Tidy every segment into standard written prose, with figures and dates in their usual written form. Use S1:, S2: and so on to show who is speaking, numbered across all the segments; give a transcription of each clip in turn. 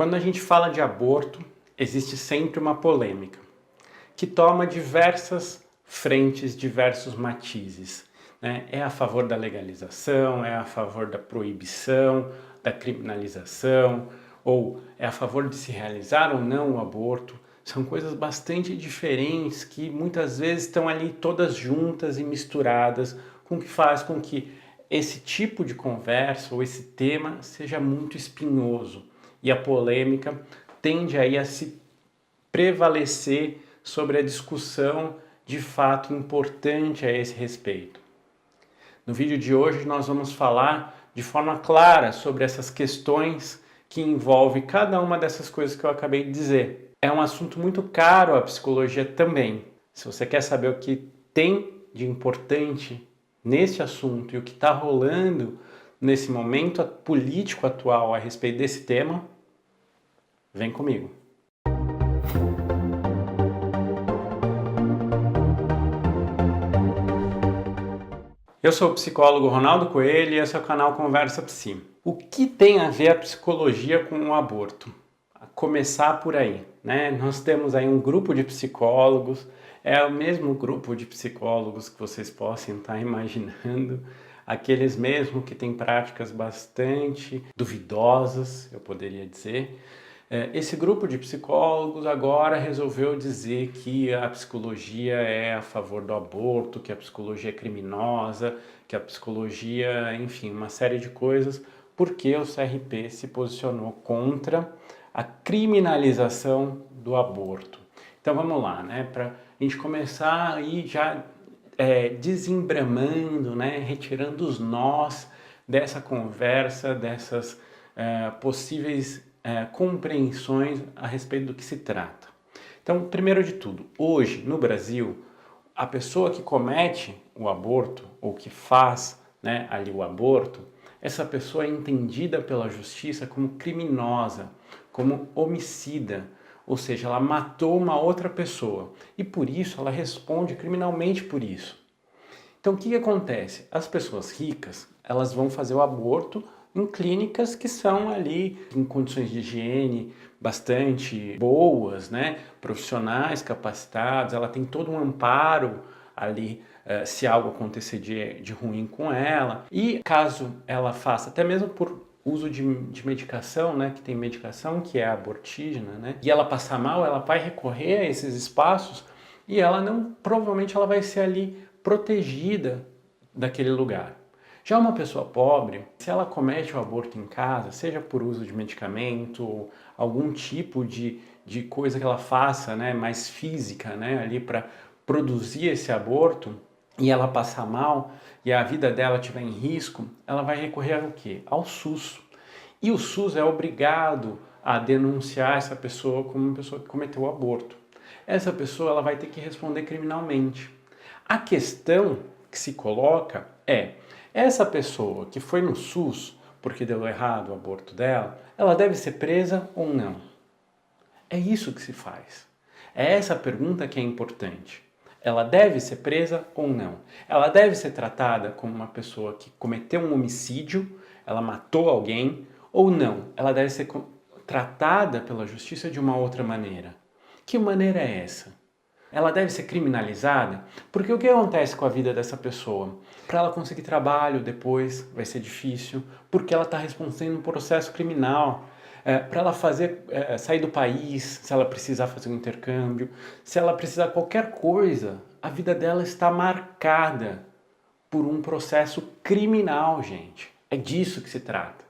S1: Quando a gente fala de aborto, existe sempre uma polêmica, que toma diversas frentes, diversos matizes, né? É a favor da legalização, é a favor da proibição, da criminalização, ou é a favor de se realizar ou não o aborto. São coisas bastante diferentes que muitas vezes estão ali todas juntas e misturadas, com o que faz com que esse tipo de conversa ou esse tema seja muito espinhoso. E a polêmica tende aí a se prevalecer sobre a discussão de fato importante a esse respeito. No vídeo de hoje nós vamos falar de forma clara sobre essas questões que envolvem cada uma dessas coisas que eu acabei de dizer. É um assunto muito caro à psicologia também. Se você quer saber o que tem de importante nesse assunto e o que está rolando nesse momento político atual a respeito desse tema, vem comigo. Eu sou o psicólogo Ronaldo Coelho e esse é o canal Conversa Psi. O que tem a ver a psicologia com o aborto? A começar por aí, né? Nós temos aí um grupo de psicólogos, é o mesmo grupo de psicólogos que vocês possam estar imaginando, aqueles mesmo que têm práticas bastante duvidosas, eu poderia dizer. Esse grupo de psicólogos agora resolveu dizer que a psicologia é a favor do aborto, que a psicologia é criminosa, que a psicologia, enfim, uma série de coisas, porque o CRP se posicionou contra a criminalização do aborto. Então vamos lá, né? Para a gente começar aí já desembramando, né? Retirando os nós dessa conversa, dessas possíveis compreensões a respeito do que se trata. Então, primeiro de tudo, hoje no Brasil, a pessoa que comete o aborto ou que faz, né, ali o aborto, essa pessoa é entendida pela justiça como criminosa, como homicida, ou seja, ela matou uma outra pessoa e por isso ela responde criminalmente por isso. Então, o que acontece? As pessoas ricas, elas vão fazer o aborto em clínicas que são ali em condições de higiene bastante boas, né? Profissionais capacitados, ela tem todo um amparo ali se algo acontecer de ruim com ela. E caso ela faça, até mesmo por uso de medicação, né? Que tem medicação que é abortígena, né? E ela passar mal, ela vai recorrer a esses espaços e ela não, provavelmente ela vai ser ali protegida daquele lugar. Já uma pessoa pobre, se ela comete o aborto em casa, seja por uso de medicamento ou algum tipo de coisa que ela faça, né, mais física, né, ali para produzir esse aborto, e ela passar mal e a vida dela estiver em risco, ela vai recorrer ao quê? Ao SUS. E o SUS é obrigado a denunciar essa pessoa como uma pessoa que cometeu o aborto. Essa pessoa ela vai ter que responder criminalmente. A questão que se coloca é: essa pessoa que foi no SUS porque deu errado o aborto dela, ela deve ser presa ou não? É isso que se faz. É essa pergunta que é importante. Ela deve ser presa ou não? Ela deve ser tratada como uma pessoa que cometeu um homicídio, ela matou alguém, ou não? Ela deve ser tratada pela justiça de uma outra maneira. Que maneira é essa? Ela deve ser criminalizada? Porque o que acontece com a vida dessa pessoa? Para ela conseguir trabalho depois vai ser difícil, porque ela está respondendo um processo criminal. Para ela sair do país, se ela precisar fazer um intercâmbio, se ela precisar qualquer coisa, a vida dela está marcada por um processo criminal, gente. É disso que se trata.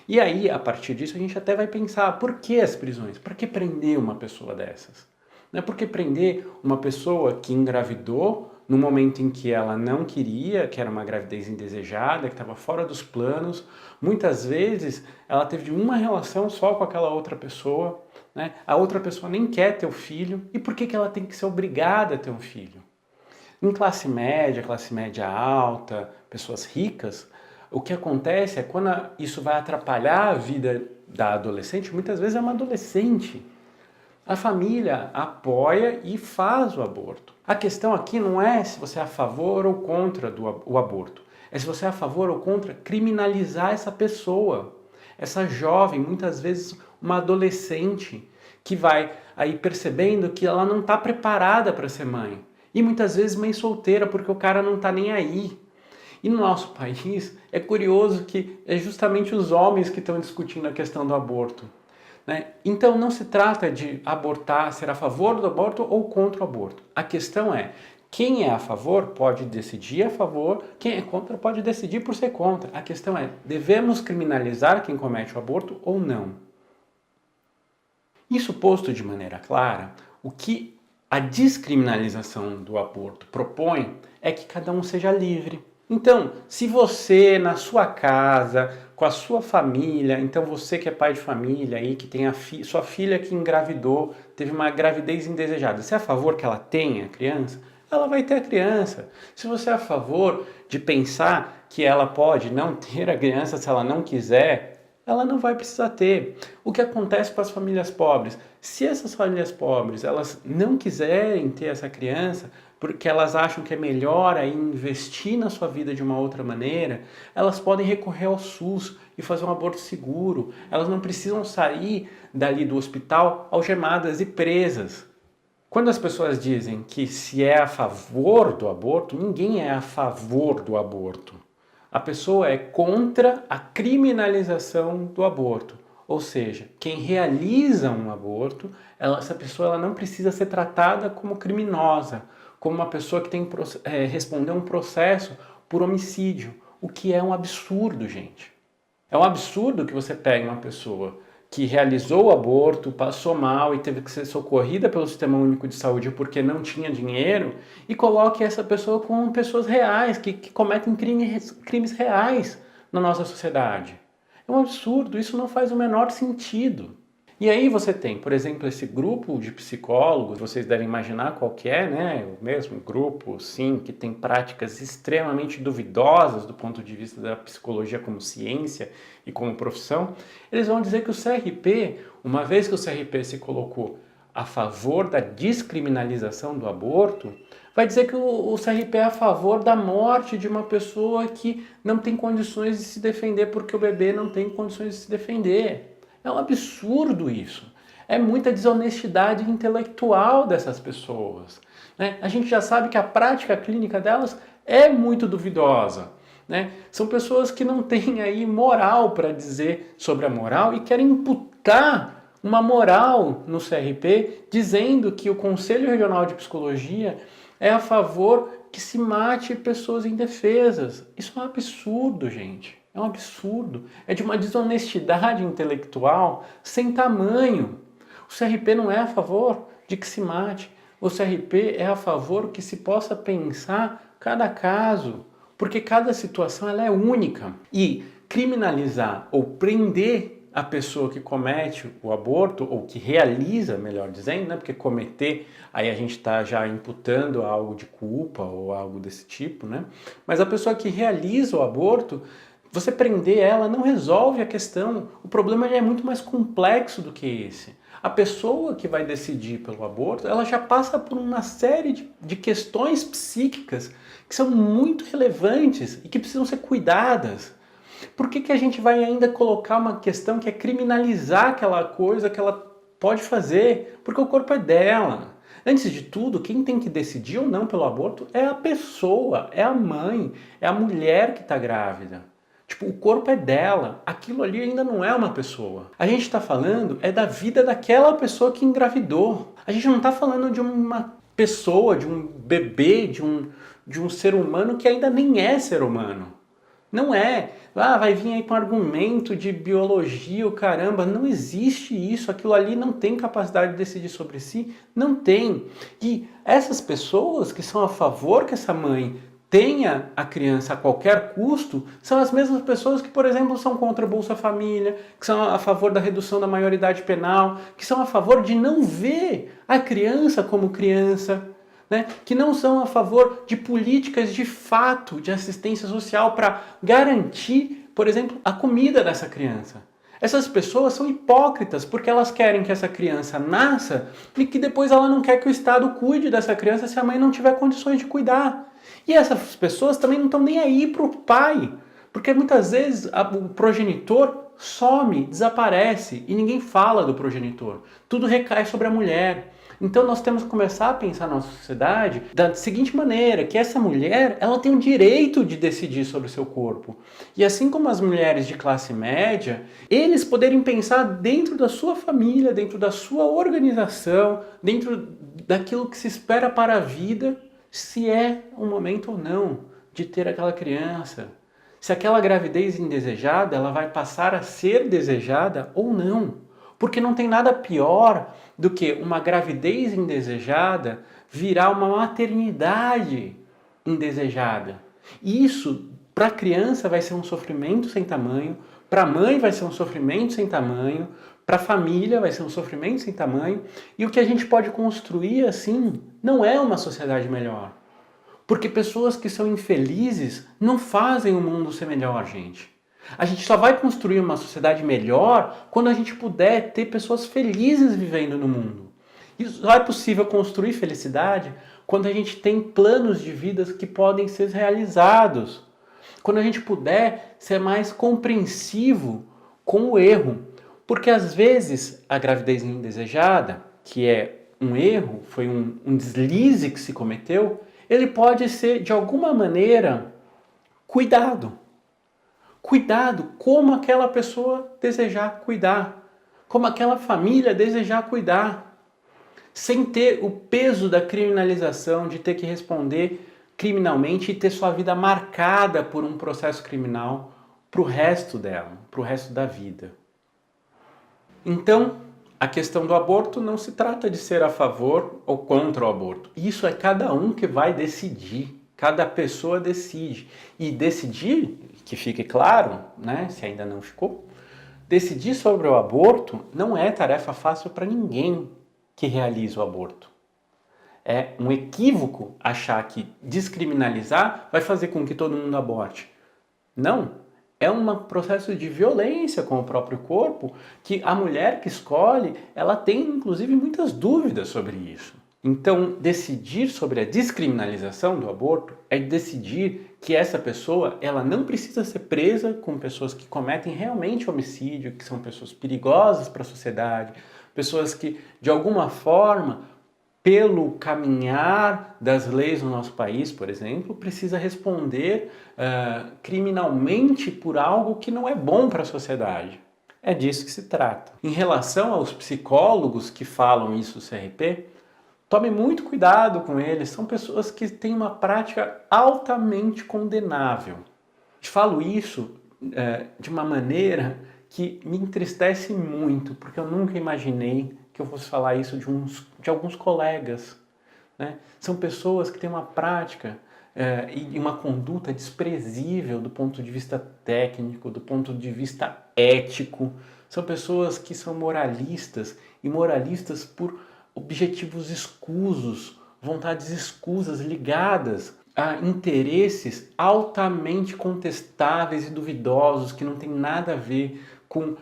S1: E aí, a partir disso, a gente até vai pensar, por que as prisões? Por que prender uma pessoa dessas? Não é porque prender uma pessoa que engravidou no momento em que ela não queria, que era uma gravidez indesejada, que estava fora dos planos. Muitas vezes ela teve uma relação só com aquela outra pessoa, né? A outra pessoa nem quer ter o filho. E por que ela tem que ser obrigada a ter um filho? Em classe média alta, pessoas ricas, o que acontece é quando isso vai atrapalhar a vida da adolescente, muitas vezes é uma adolescente. A família apoia e faz o aborto. A questão aqui não é se você é a favor ou contra o aborto. É se você é a favor ou contra criminalizar essa pessoa. Essa jovem, muitas vezes uma adolescente que vai aí percebendo que ela não está preparada para ser mãe. E muitas vezes mãe solteira, porque o cara não está nem aí. E no nosso país é curioso que é justamente os homens que estão discutindo a questão do aborto, né? Então não se trata de abortar, ser a favor do aborto ou contra o aborto. A questão é, quem é a favor pode decidir a favor, quem é contra pode decidir por ser contra. A questão é, devemos criminalizar quem comete o aborto ou não? Isso posto de maneira clara, o que a descriminalização do aborto propõe é que cada um seja livre. Então, se você na sua casa, com a sua família, então você que é pai de família aí, que tem sua filha que engravidou, teve uma gravidez indesejada, você é a favor que ela tenha a criança? Ela vai ter a criança. Se você é a favor de pensar que ela pode não ter a criança se ela não quiser, ela não vai precisar ter. O que acontece com as famílias pobres? Se essas famílias pobres elas não quiserem ter essa criança, porque elas acham que é melhor aí investir na sua vida de uma outra maneira, elas podem recorrer ao SUS e fazer um aborto seguro. Elas não precisam sair dali do hospital algemadas e presas. Quando as pessoas dizem que se é a favor do aborto, ninguém é a favor do aborto. A pessoa é contra a criminalização do aborto. Ou seja, quem realiza um aborto, essa pessoa ela não precisa ser tratada como criminosa, como uma pessoa que tem que responder um processo por homicídio, o que é um absurdo, gente. É um absurdo que você pegue uma pessoa que realizou o aborto, passou mal e teve que ser socorrida pelo Sistema Único de Saúde porque não tinha dinheiro e coloque essa pessoa com pessoas reais, que cometem crimes reais na nossa sociedade. É um absurdo, isso não faz o menor sentido. E aí você tem, por exemplo, esse grupo de psicólogos, vocês devem imaginar qual que é, né? O mesmo grupo, sim, que tem práticas extremamente duvidosas do ponto de vista da psicologia como ciência e como profissão. Eles vão dizer que o CRP, uma vez que o CRP se colocou a favor da descriminalização do aborto, vai dizer que o CRP é a favor da morte de uma pessoa que não tem condições de se defender porque o bebê não tem condições de se defender. É um absurdo isso. É muita desonestidade intelectual dessas pessoas, né? A gente já sabe que a prática clínica delas é muito duvidosa, né? São pessoas que não têm aí moral para dizer sobre a moral e querem imputar uma moral no CRP dizendo que o Conselho Regional de Psicologia é a favor que se mate pessoas indefesas. Isso é um absurdo, gente. É um absurdo. É de uma desonestidade intelectual sem tamanho. O CRP não é a favor de que se mate. O CRP é a favor que se possa pensar cada caso, porque cada situação ela é única. E criminalizar ou prender a pessoa que comete o aborto, ou que realiza, melhor dizendo, né? Porque cometer, aí a gente está já imputando algo de culpa ou algo desse tipo, né? Mas a pessoa que realiza o aborto, você prender ela não resolve a questão. O problema já é muito mais complexo do que esse. A pessoa que vai decidir pelo aborto, ela já passa por uma série de questões psíquicas que são muito relevantes e que precisam ser cuidadas. Por que a gente vai ainda colocar uma questão que é criminalizar aquela coisa que ela pode fazer? Porque o corpo é dela. Antes de tudo, quem tem que decidir ou não pelo aborto é a pessoa, é a mãe, é a mulher que está grávida. Tipo, o corpo é dela, aquilo ali ainda não é uma pessoa. A gente está falando é da vida daquela pessoa que engravidou. A gente não está falando de uma pessoa, de um bebê, de um ser humano que ainda nem é ser humano. Não é. Vai vir aí com argumento de biologia, o caramba. Não existe isso. Aquilo ali não tem capacidade de decidir sobre si. Não tem. E essas pessoas que são a favor que essa mãe tenha a criança a qualquer custo, são as mesmas pessoas que, por exemplo, são contra a Bolsa Família, que são a favor da redução da maioridade penal, que são a favor de não ver a criança como criança, né? Que não são a favor de políticas de fato de assistência social para garantir, por exemplo, a comida dessa criança. Essas pessoas são hipócritas porque elas querem que essa criança nasça e que depois ela não quer que o Estado cuide dessa criança se a mãe não tiver condições de cuidar. E essas pessoas também não estão nem aí para o pai, porque muitas vezes o progenitor some, desaparece e ninguém fala do progenitor. Tudo recai sobre a mulher. Então nós temos que começar a pensar na nossa sociedade da seguinte maneira, que essa mulher, ela tem o direito de decidir sobre o seu corpo. E assim como as mulheres de classe média, eles poderem pensar dentro da sua família, dentro da sua organização, dentro daquilo que se espera para a vida, se é um momento ou não de ter aquela criança. Se aquela gravidez indesejada, ela vai passar a ser desejada ou não. Porque não tem nada pior do que uma gravidez indesejada virar uma maternidade indesejada. E isso, para a criança, vai ser um sofrimento sem tamanho, para a mãe vai ser um sofrimento sem tamanho, para a família vai ser um sofrimento sem tamanho. E o que a gente pode construir assim não é uma sociedade melhor. Porque pessoas que são infelizes não fazem o mundo ser melhor, gente. A gente só vai construir uma sociedade melhor quando a gente puder ter pessoas felizes vivendo no mundo. E só é possível construir felicidade quando a gente tem planos de vida que podem ser realizados. Quando a gente puder ser mais compreensivo com o erro. Porque às vezes a gravidez indesejada, que é um erro, foi um deslize que se cometeu, ele pode ser de alguma maneira cuidado. Cuidado como aquela pessoa desejar cuidar, como aquela família desejar cuidar, sem ter o peso da criminalização, de ter que responder criminalmente e ter sua vida marcada por um processo criminal para o resto dela, para o resto da vida. Então, a questão do aborto não se trata de ser a favor ou contra o aborto. Isso é cada um que vai decidir. Cada pessoa decide. E decidir, que fique claro, né, se ainda não ficou, decidir sobre o aborto não é tarefa fácil para ninguém que realiza o aborto. É um equívoco achar que descriminalizar vai fazer com que todo mundo aborte. Não. É um processo de violência com o próprio corpo que a mulher que escolhe, ela tem inclusive muitas dúvidas sobre isso. Então, decidir sobre a descriminalização do aborto é decidir que essa pessoa, ela não precisa ser presa com pessoas que cometem realmente homicídio, que são pessoas perigosas para a sociedade, pessoas que, de alguma forma, pelo caminhar das leis no nosso país, por exemplo, precisa responder criminalmente por algo que não é bom para a sociedade. É disso que se trata. Em relação aos psicólogos que falam isso no CRP, tome muito cuidado com eles, são pessoas que têm uma prática altamente condenável. Eu falo isso de uma maneira que me entristece muito, porque eu nunca imaginei que eu fosse falar isso de alguns colegas. Né? São pessoas que têm uma prática e uma conduta desprezível do ponto de vista técnico, do ponto de vista ético. São pessoas que são moralistas, e moralistas por objetivos escusos, vontades escusas, ligadas a interesses altamente contestáveis e duvidosos, que não tem nada a ver com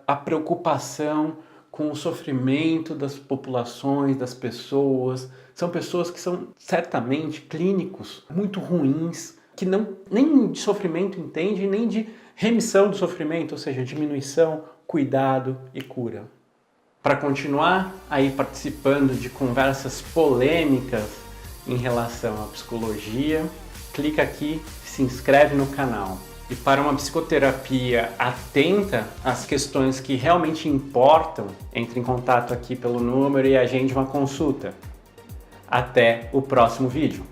S1: a preocupação com o sofrimento das populações, das pessoas. São pessoas que são certamente clínicos muito ruins, que nem de sofrimento entendem, nem de remissão do sofrimento, ou seja, diminuição, cuidado e cura. Para continuar aí participando de conversas polêmicas em relação à psicologia, clica aqui e se inscreve no canal. E para uma psicoterapia atenta às questões que realmente importam, entre em contato aqui pelo número e agende uma consulta. Até o próximo vídeo.